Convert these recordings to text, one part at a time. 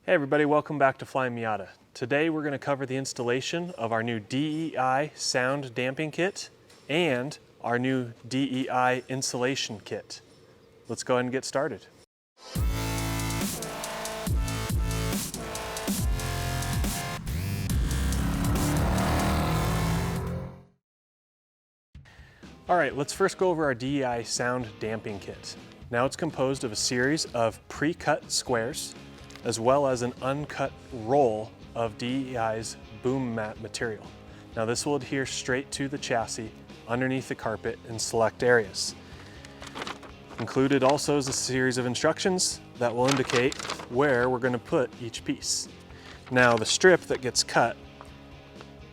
Hey everybody, welcome back to Flyin Miata. Today we're going to cover the installation of our new DEI sound damping kit and our new DEI insulation kit. Let's go ahead and get started. All right, let's first go over our DEI sound damping kit. Now it's composed of a series of pre-cut squares as well as an uncut roll of DEI's BoomMat material. Now this will adhere straight to the chassis underneath the carpet in select areas. Included also is a series of instructions that will indicate where we're going to put each piece. Now the strip that gets cut,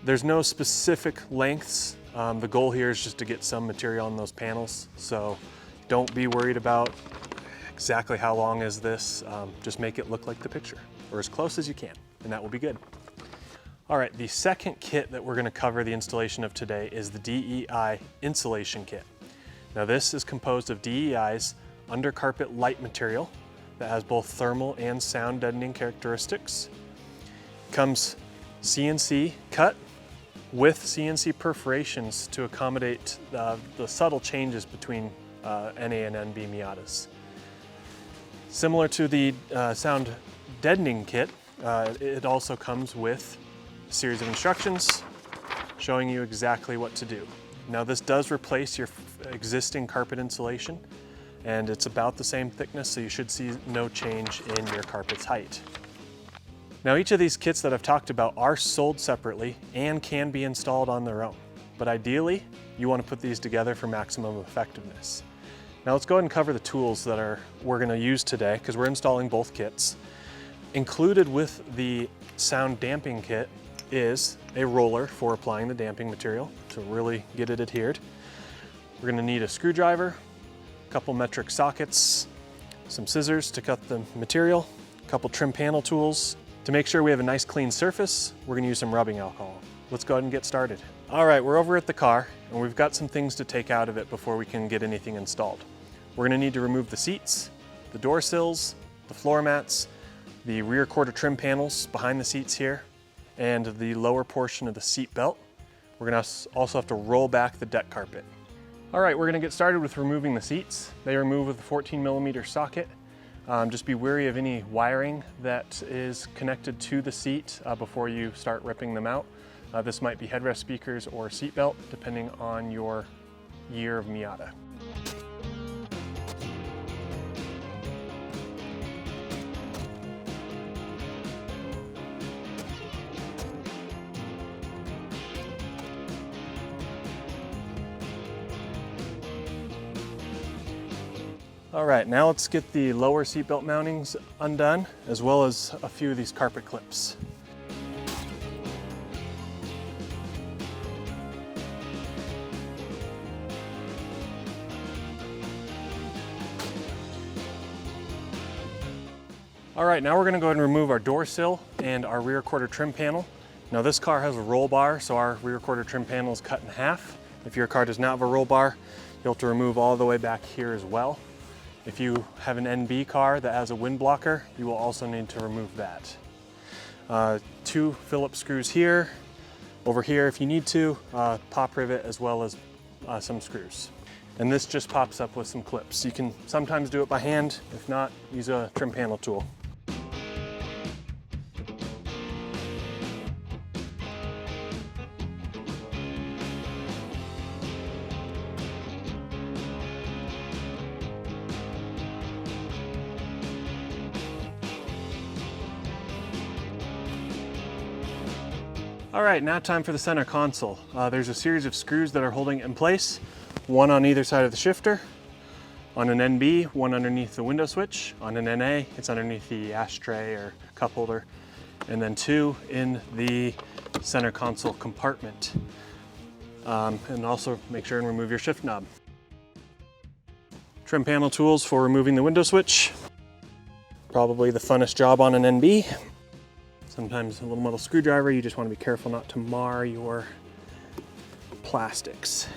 there's no specific lengths. The goal here is just to get some material on those panels, so don't be worried about exactly how long is this. Just make it look like the picture, or as close as you can, and that will be good. All right, the second kit that we're going to cover the installation of today is the DEI insulation kit. Now this is composed of DEI's undercarpet light material that has both thermal and sound deadening characteristics. Comes CNC cut with CNC perforations to accommodate the subtle changes between NA and NB Miatas. Similar to the sound deadening kit, it also comes with a series of instructions showing you exactly what to do. Now this does replace your existing carpet insulation, and it's about the same thickness, so you should see no change in your carpet's height. Now each of these kits that I've talked about are sold separately and can be installed on their own, but ideally you want to put these together for maximum effectiveness. Now let's go ahead and cover the tools that we're going to use today, because we're installing both kits. Included with the sound damping kit is a roller for applying the damping material to really get it adhered. We're going to need a screwdriver, a couple metric sockets, some scissors to cut the material, a couple trim panel tools. To make sure we have a nice clean surface, we're going to use some rubbing alcohol. Let's go ahead and get started. All right, we're over at the car and we've got some things to take out of it before we can get anything installed. We're going to need to remove the seats, the door sills, the floor mats, the rear quarter trim panels behind the seats here, and the lower portion of the seat belt. We're going to also have to roll back the deck carpet. All right, we're going to get started with removing the seats. They remove with a 14mm socket. Just be wary of any wiring that is connected to the seat before you start ripping them out. This might be headrest speakers or seat belt, depending on your year of Miata. All right, now let's get the lower seatbelt mountings undone, as well as a few of these carpet clips. All right, now we're going to go ahead and remove our door sill and our rear quarter trim panel. Now this car has a roll bar, so our rear quarter trim panel is cut in half. If your car does not have a roll bar, you'll have to remove all the way back here as well. If you have an NB car that has a wind blocker, you will also need to remove that. 2 Phillips screws here, over here if you need to, pop rivet as well as some screws. And this just pops up with some clips. You can sometimes do it by hand, if not, use a trim panel tool. All right, now time for the center console. There's a series of screws that are holding it in place, one on either side of the shifter. On an NB, one underneath the window switch. On an NA, it's underneath the ashtray or cup holder. And then 2 in the center console compartment. And also make sure and remove your shift knob. Trim panel tools for removing the window switch. Probably the funnest job on an NB. Sometimes a little metal screwdriver, you just want to be careful not to mar your plastics.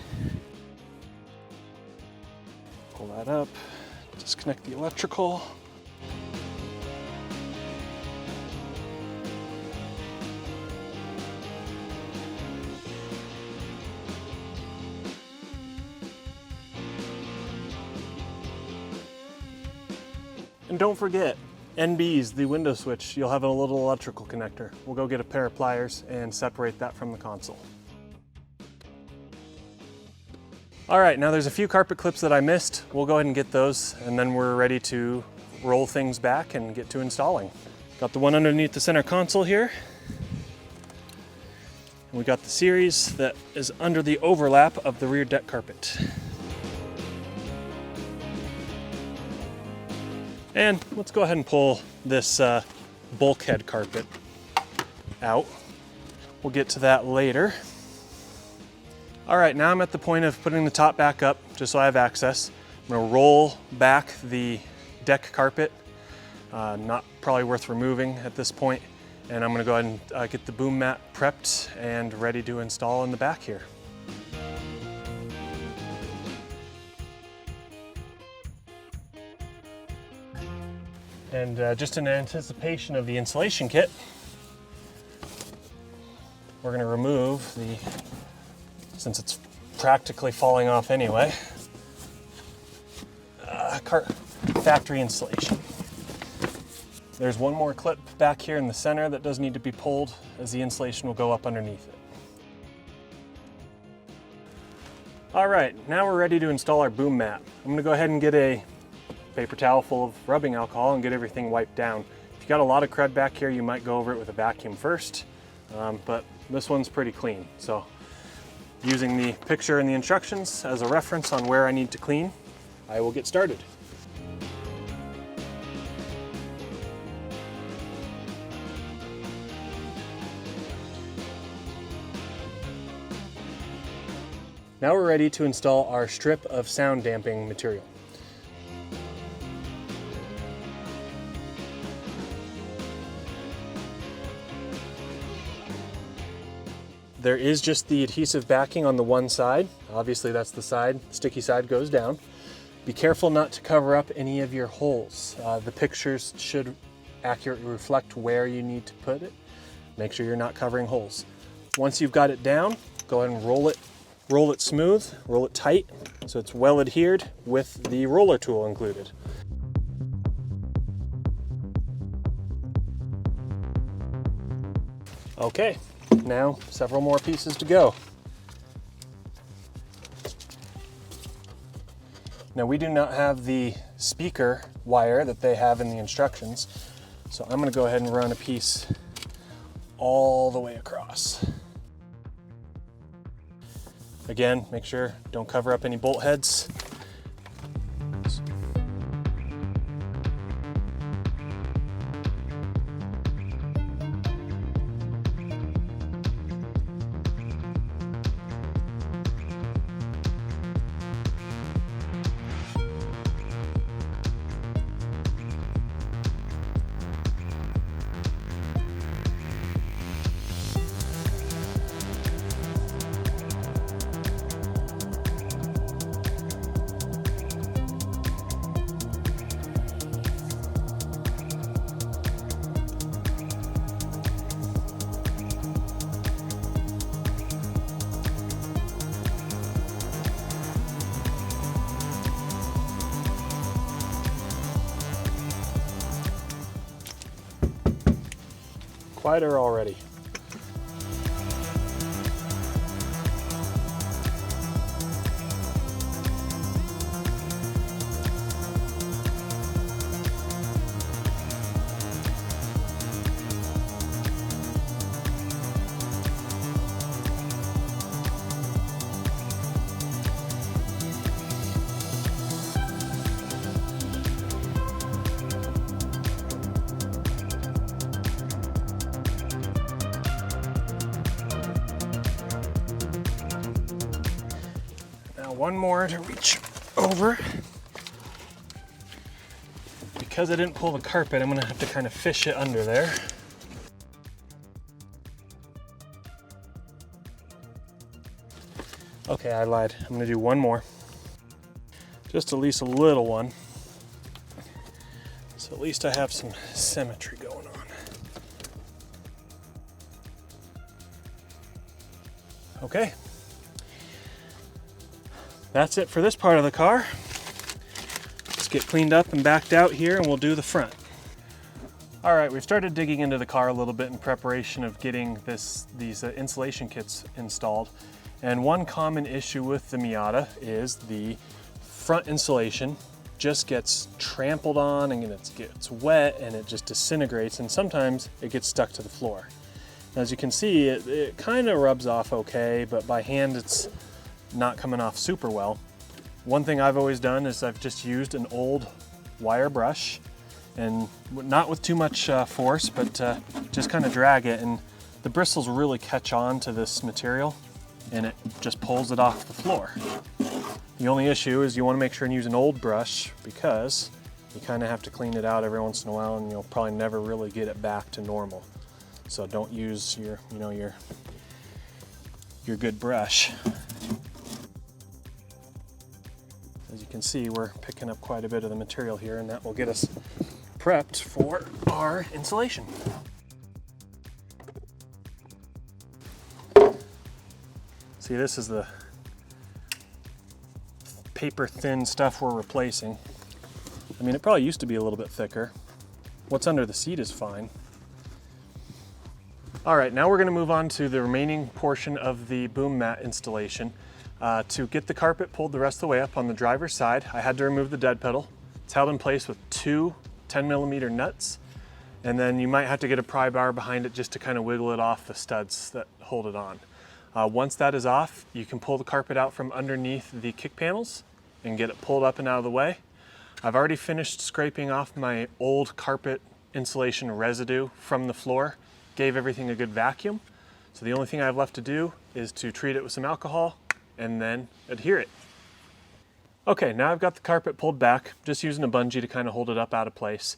Pull that up, disconnect the electrical. And don't forget, NB's, the window switch, you'll have a little electrical connector. We'll go get a pair of pliers and separate that from the console. All right, now there's a few carpet clips that I missed. We'll go ahead and get those, and then we're ready to roll things back and get to installing. Got the one underneath the center console here. And we got the series that is under the overlap of the rear deck carpet. And let's go ahead and pull this bulkhead carpet out. We'll get to that later. All right, now I'm at the point of putting the top back up just so I have access. I'm gonna roll back the deck carpet. Not probably worth removing at this point. And I'm gonna go ahead and get the BoomMat prepped and ready to install in the back here. And just in anticipation of the installation kit, we're gonna remove the, since it's practically falling off anyway, factory installation. There's one more clip back here in the center that does need to be pulled, as the insulation will go up underneath it. All right, now we're ready to install our BoomMat. I'm gonna go ahead and get a paper towel full of rubbing alcohol and get everything wiped down. If you got a lot of crud back here, you might go over it with a vacuum first, but this one's pretty clean. So using the picture and the instructions as a reference on where I need to clean, I will get started. Now we're ready to install our strip of sound damping material. There is just the adhesive backing on the one side. Obviously that's the side, sticky side goes down. Be careful not to cover up any of your holes. The pictures should accurately reflect where you need to put it. Make sure you're not covering holes. Once you've got it down, go ahead and roll it smooth, roll it tight, so it's well adhered with the roller tool included. Okay, now several more pieces to go. Now we do not have the speaker wire that they have in the instructions, so I'm gonna go ahead and run a piece all the way across. Again, make sure don't cover up any bolt heads. Quieter already. One more to reach over. Because I didn't pull the carpet, I'm gonna have to kind of fish it under there. Okay, I lied. I'm gonna do one more. Just at least a little one. So at least I have some symmetry going on. Okay. That's it for this part of the car. Let's get cleaned up and backed out here and we'll do the front. All right, we've started digging into the car a little bit in preparation of getting these insulation kits installed. And one common issue with the Miata is the front insulation just gets trampled on and it gets wet and it just disintegrates, and sometimes it gets stuck to the floor. As you can see, it kind of rubs off okay, but by hand it's not coming off super well. One thing I've always done is I've just used an old wire brush, and not with too much force, but just kind of drag it, and the bristles really catch on to this material and it just pulls it off the floor. The only issue is you want to make sure and use an old brush, because you kind of have to clean it out every once in a while and you'll probably never really get it back to normal. So don't use your good brush. As you can see, we're picking up quite a bit of the material here, and that will get us prepped for our insulation. See, this is the paper thin stuff we're replacing. I mean, it probably used to be a little bit thicker. What's under the seat is fine. All right, now we're going to move on to the remaining portion of the BoomMat installation. To get the carpet pulled the rest of the way up on the driver's side, I had to remove the dead pedal. It's held in place with two 10mm nuts, and then you might have to get a pry bar behind it just to kind of wiggle it off the studs that hold it on. Once that is off, you can pull the carpet out from underneath the kick panels and get it pulled up and out of the way. I've already finished scraping off my old carpet insulation residue from the floor, gave everything a good vacuum. So the only thing I have left to do is to treat it with some alcohol and then adhere it. Okay, now I've got the carpet pulled back, just using a bungee to kind of hold it up out of place.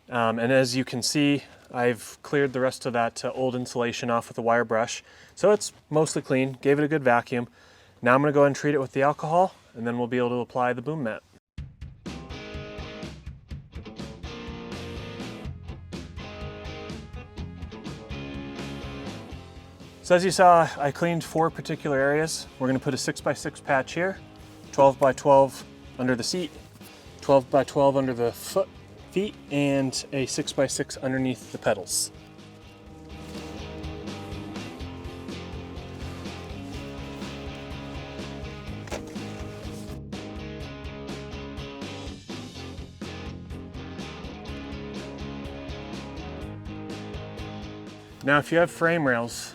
And as you can see, I've cleared the rest of that old insulation off with a wire brush. So it's mostly clean, gave it a good vacuum. Now I'm gonna go ahead and treat it with the alcohol, and then we'll be able to apply the BoomMat. So as you saw, I cleaned 4 particular areas. We're gonna put a 6x6 patch here, 12x12 under the seat, 12x12 under the feet, and a 6x6 underneath the pedals. Now, if you have frame rails,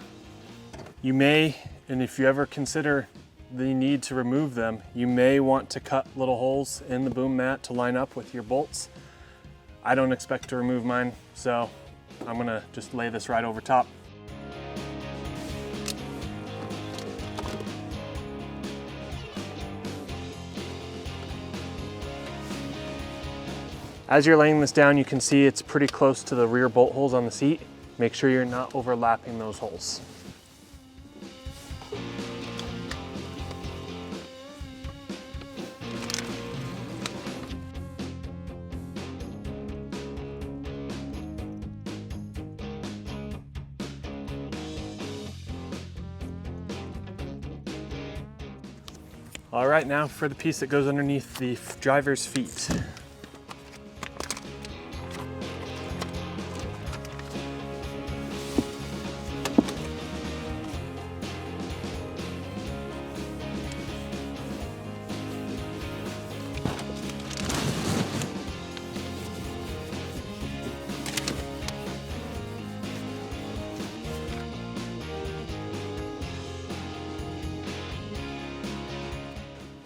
you may, and if you ever consider the need to remove them, you may want to cut little holes in the BoomMat to line up with your bolts. I don't expect to remove mine, so I'm gonna just lay this right over top. As you're laying this down, you can see it's pretty close to the rear bolt holes on the seat. Make sure you're not overlapping those holes. All right, now for the piece that goes underneath the driver's feet.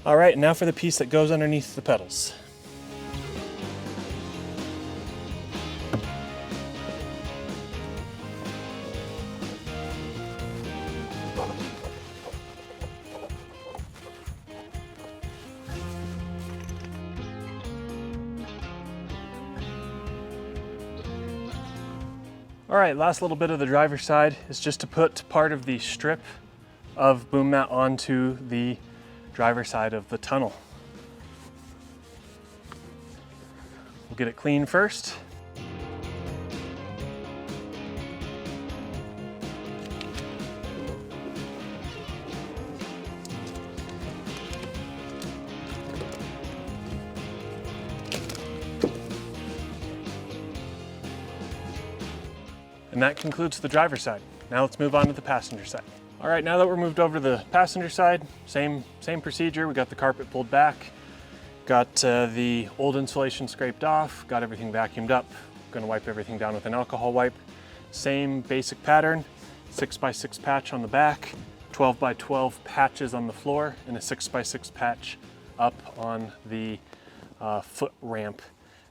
All right, now for the piece that goes underneath the pedals. All right, last little bit of the driver's side is just to put part of the strip of BoomMat onto the driver's side of the tunnel. We'll get it clean first. And that concludes the driver's side. Now let's move on to the passenger side. All right, now that we're moved over to the passenger side, same procedure. We got the carpet pulled back, got the old insulation scraped off, got everything vacuumed up. Gonna wipe everything down with an alcohol wipe. Same basic pattern, 6x6 patch on the back, 12x12 patches on the floor, and a 6x6 patch up on the foot ramp.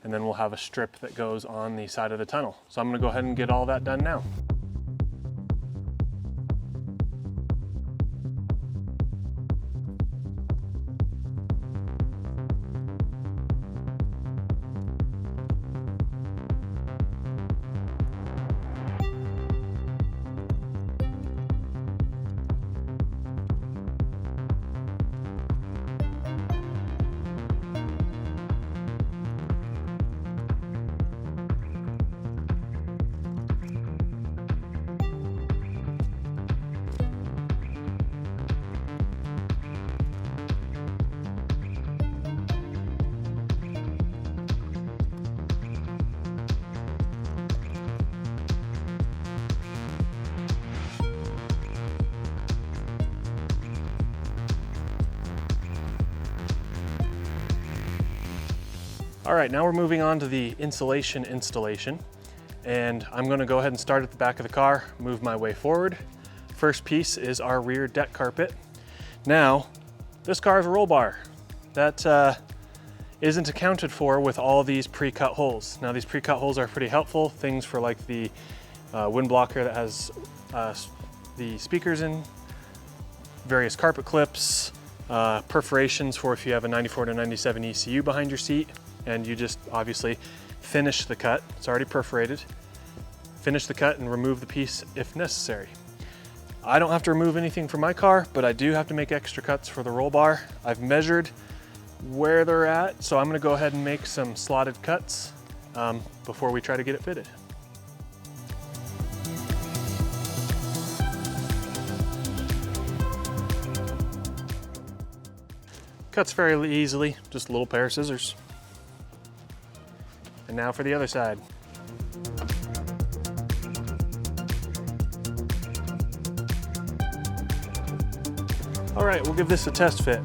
And then we'll have a strip that goes on the side of the tunnel. So I'm gonna go ahead and get all that done now. All right, now we're moving on to the insulation installation. And I'm gonna go ahead and start at the back of the car, move my way forward. First piece is our rear deck carpet. Now, this car is a roll bar. That isn't accounted for with all these pre-cut holes. Now these pre-cut holes are pretty helpful. Things for like the wind blocker that has the speakers in, various carpet clips, perforations for if you have a 94 to 97 ECU behind your seat, and you just obviously finish the cut. It's already perforated. Finish the cut and remove the piece if necessary. I don't have to remove anything from my car, but I do have to make extra cuts for the roll bar. I've measured where they're at, so I'm gonna go ahead and make some slotted cuts before we try to get it fitted. Cuts fairly easily, just a little pair of scissors. And now for the other side. All right, we'll give this a test fit.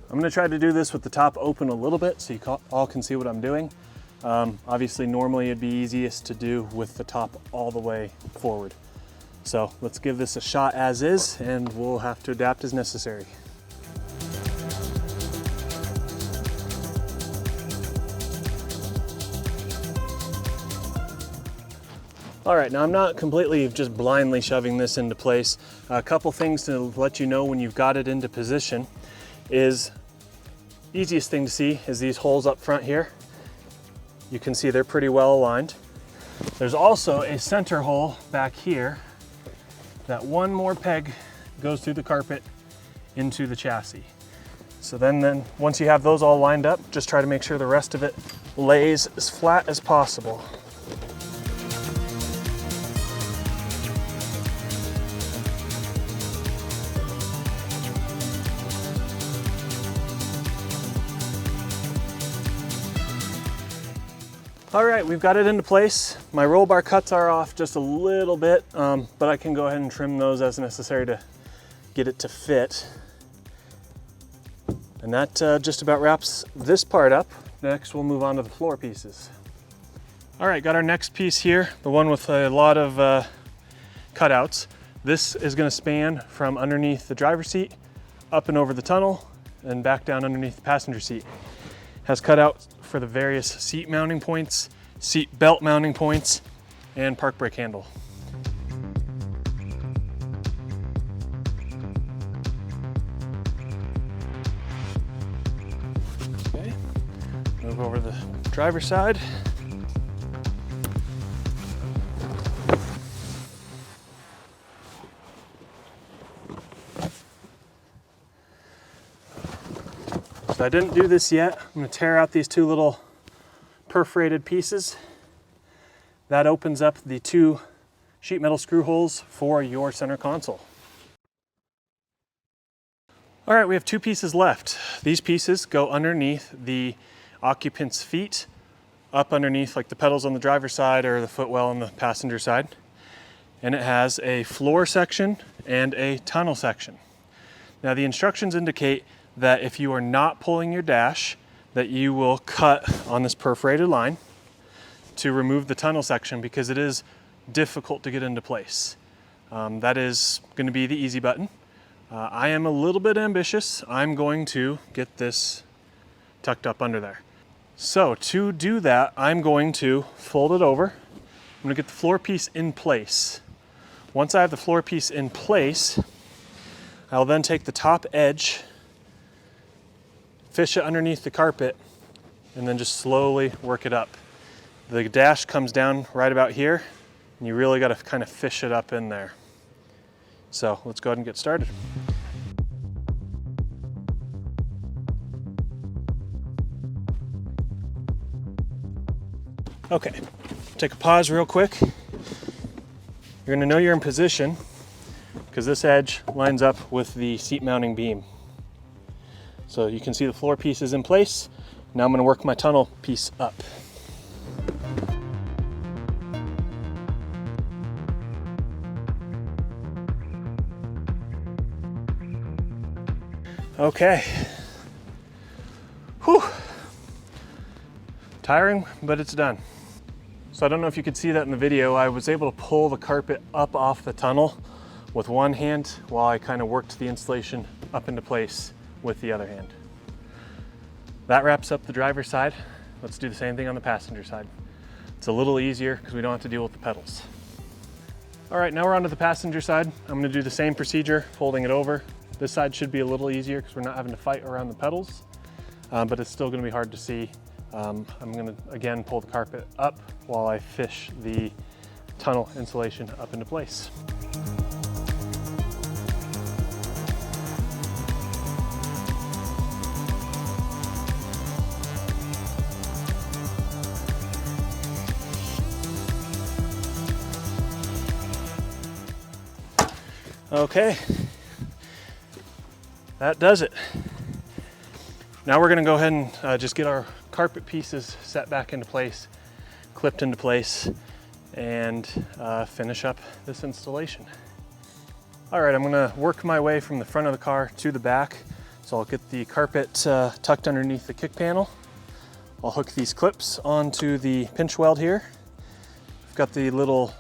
I'm gonna try to do this with the top open a little bit so you all can see what I'm doing. Obviously, normally it'd be easiest to do with the top all the way forward. So let's give this a shot as is, and we'll have to adapt as necessary. All right, now I'm not completely just blindly shoving this into place. A couple things to let you know when you've got it into position is, easiest thing to see is these holes up front here. You can see they're pretty well aligned. There's also a center hole back here that one more peg goes through the carpet into the chassis. So then once you have those all lined up, just try to make sure the rest of it lays as flat as possible. All right, we've got it into place. My roll bar cuts are off just a little bit, but I can go ahead and trim those as necessary to get it to fit. And that just about wraps this part up. Next, we'll move on to the floor pieces. All right, got our next piece here, the one with a lot of cutouts. This is gonna span from underneath the driver's seat, up and over the tunnel, and back down underneath the passenger seat. Has cutouts for the various seat mounting points, seat belt mounting points, and park brake handle. Okay, move over to the driver's side. So I didn't do this yet. I'm gonna tear out these two little perforated pieces. That opens up the two sheet metal screw holes for your center console. All right, we have 2 pieces left. These pieces go underneath the occupant's feet, up underneath like the pedals on the driver's side or the footwell on the passenger side. And it has a floor section and a tunnel section. Now the instructions indicate that if you are not pulling your dash, that you will cut on this perforated line to remove the tunnel section because it is difficult to get into place. That is going to be the easy button. I am a little bit ambitious. I'm going to get this tucked up under there. So to do that, I'm going to fold it over. I'm going to get the floor piece in place. Once I have the floor piece in place, I'll then take the top edge, fish it underneath the carpet, and then just slowly work it up. The dash comes down right about here, and you really got to kind of fish it up in there. So let's go ahead and get started. Okay, take a pause real quick. You're gonna know you're in position because this edge lines up with the seat mounting beam. So you can see the floor piece is in place. Now I'm gonna work my tunnel piece up. Okay. Whew. Tiring, but it's done. So I don't know if you could see that in the video. I was able to pull the carpet up off the tunnel with one hand while I kind of worked the installation up into place with the other hand. That wraps up the driver's side. Let's do the same thing on the passenger side. It's a little easier because we don't have to deal with the pedals. All right, now we're onto the passenger side. I'm gonna do the same procedure, folding it over. This side should be a little easier because we're not having to fight around the pedals, but it's still gonna be hard to see. I'm gonna, again, pull the carpet up while I fish the tunnel insulation up into place. Okay, that does it. Now we're gonna go ahead and just get our carpet pieces set back into place, clipped into place, and finish up this installation. All right, I'm gonna work my way from the front of the car to the back. So I'll get the carpet tucked underneath the kick panel. I'll hook these clips onto the pinch weld here. I've got the little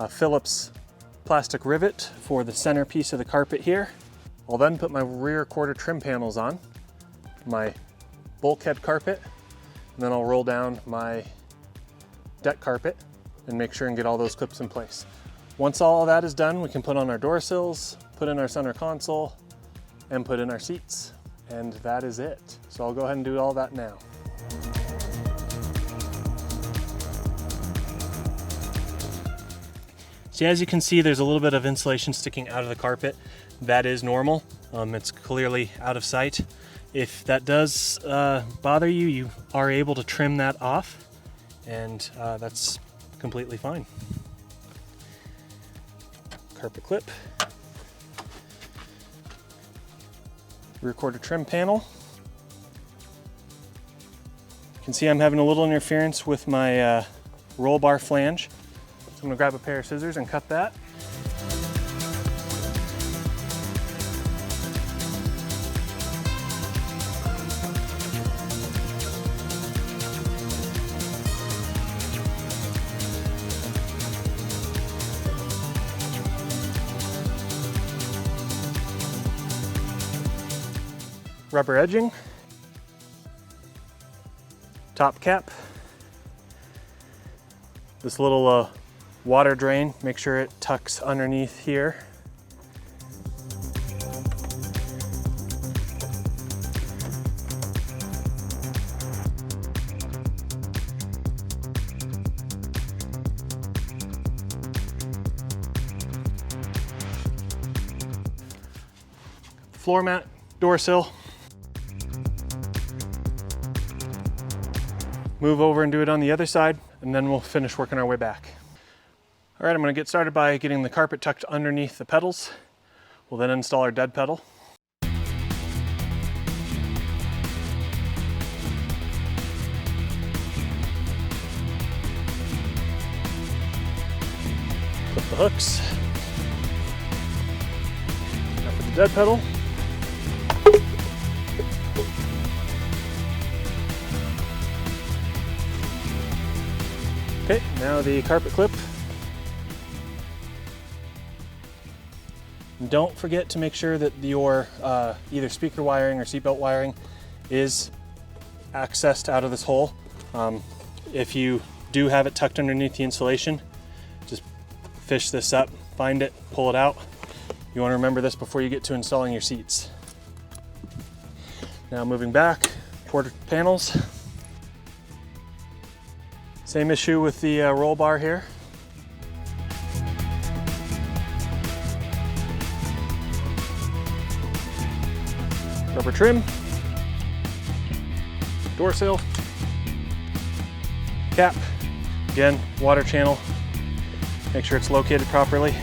Phillips plastic rivet for the center piece of the carpet here. I'll then put my rear quarter trim panels on, my bulkhead carpet, and then I'll roll down my deck carpet and make sure and get all those clips in place. Once all of that is done, we can put on our door sills, put in our center console, and put in our seats. And that is it. So I'll go ahead and do all that now. So as you can see, there's a little bit of insulation sticking out of the carpet. That is normal. It's clearly out of sight. If that does bother you, you are able to trim that off, and that's completely fine. Carpet clip. Rear quarter trim panel. You can see I'm having a little interference with my roll bar flange. So I'm gonna grab a pair of scissors and cut that. Rubber edging, top cap, this little water drain, make sure it tucks underneath here. Floor mat, door sill. Move over and do it on the other side, and then we'll finish working our way back. All right, I'm gonna get started by getting the carpet tucked underneath the pedals. We'll then install our dead pedal. the hooks. Now for the dead pedal. Okay, now the carpet clip. And don't forget to make sure that your either speaker wiring or seatbelt wiring is accessed out of this hole. If you do have it tucked underneath the insulation, just fish this up, find it, pull it out. You want to remember this before you get to installing your seats. Now moving back, quarter panels. Same issue with the roll bar here. Rubber trim, door sill, cap, again, water channel, make sure it's located properly.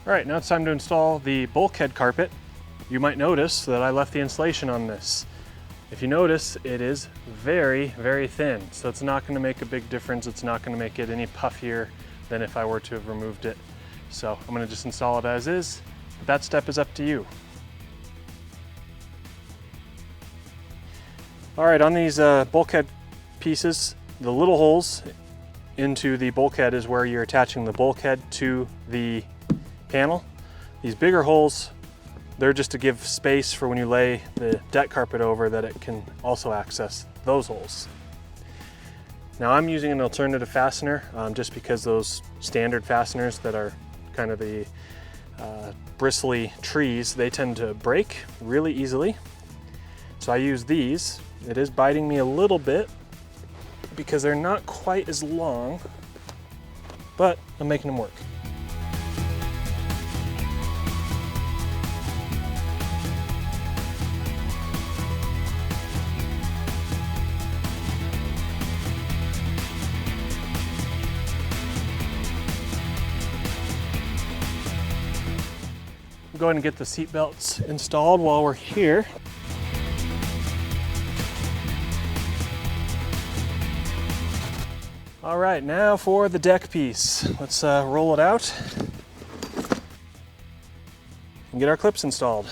All right, now it's time to install the bulkhead carpet. You might notice that I left the insulation on this. If you notice, it is very, very thin, so it's not going to make a big difference. It's not going to make it any puffier than if I were to have removed it. So I'm going to just install it as is. That step is up to you. All right, on these bulkhead pieces, the little holes into the bulkhead is where you're attaching the bulkhead to the panel. These bigger holes, they're just to give space for when you lay the deck carpet over, that it can also access those holes. Now I'm using an alternative fastener just because those standard fasteners that are kind of the bristly trees, they tend to break really easily. So I use these. It is biting me a little bit because they're not quite as long, but I'm making them work. Go ahead and get the seat belts installed while we're here. All right, now for the deck piece. Let's roll it out and get our clips installed.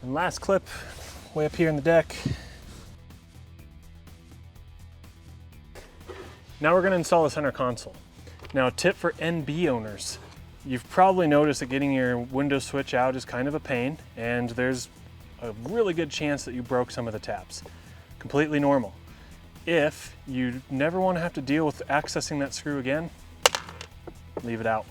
And last clip, way up here in the deck. Now we're going to install the center console. Now, a tip for NB owners. You've probably noticed that getting your window switch out is kind of a pain, and there's a really good chance that you broke some of the tabs. Completely normal. If you never want to have to deal with accessing that screw again, leave it out.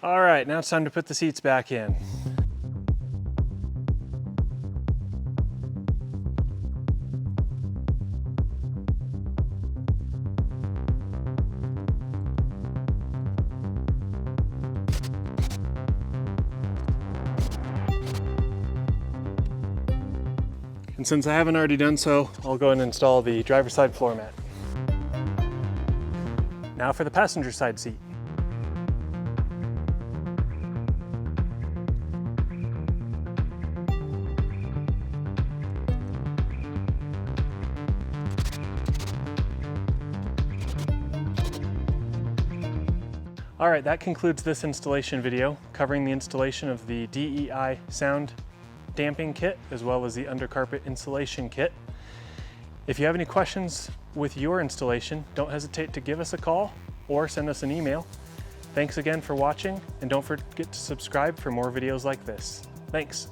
All right, now it's time to put the seats back in. And since I haven't already done so, I'll go and install the driver's side floor mat. Now for the passenger side seat. All right, that concludes this installation video covering the installation of the DEI sound damping kit as well as the undercarpet insulation kit. If you have any questions with your installation, don't hesitate to give us a call or send us an email. Thanks again for watching, and don't forget to subscribe for more videos like this. Thanks.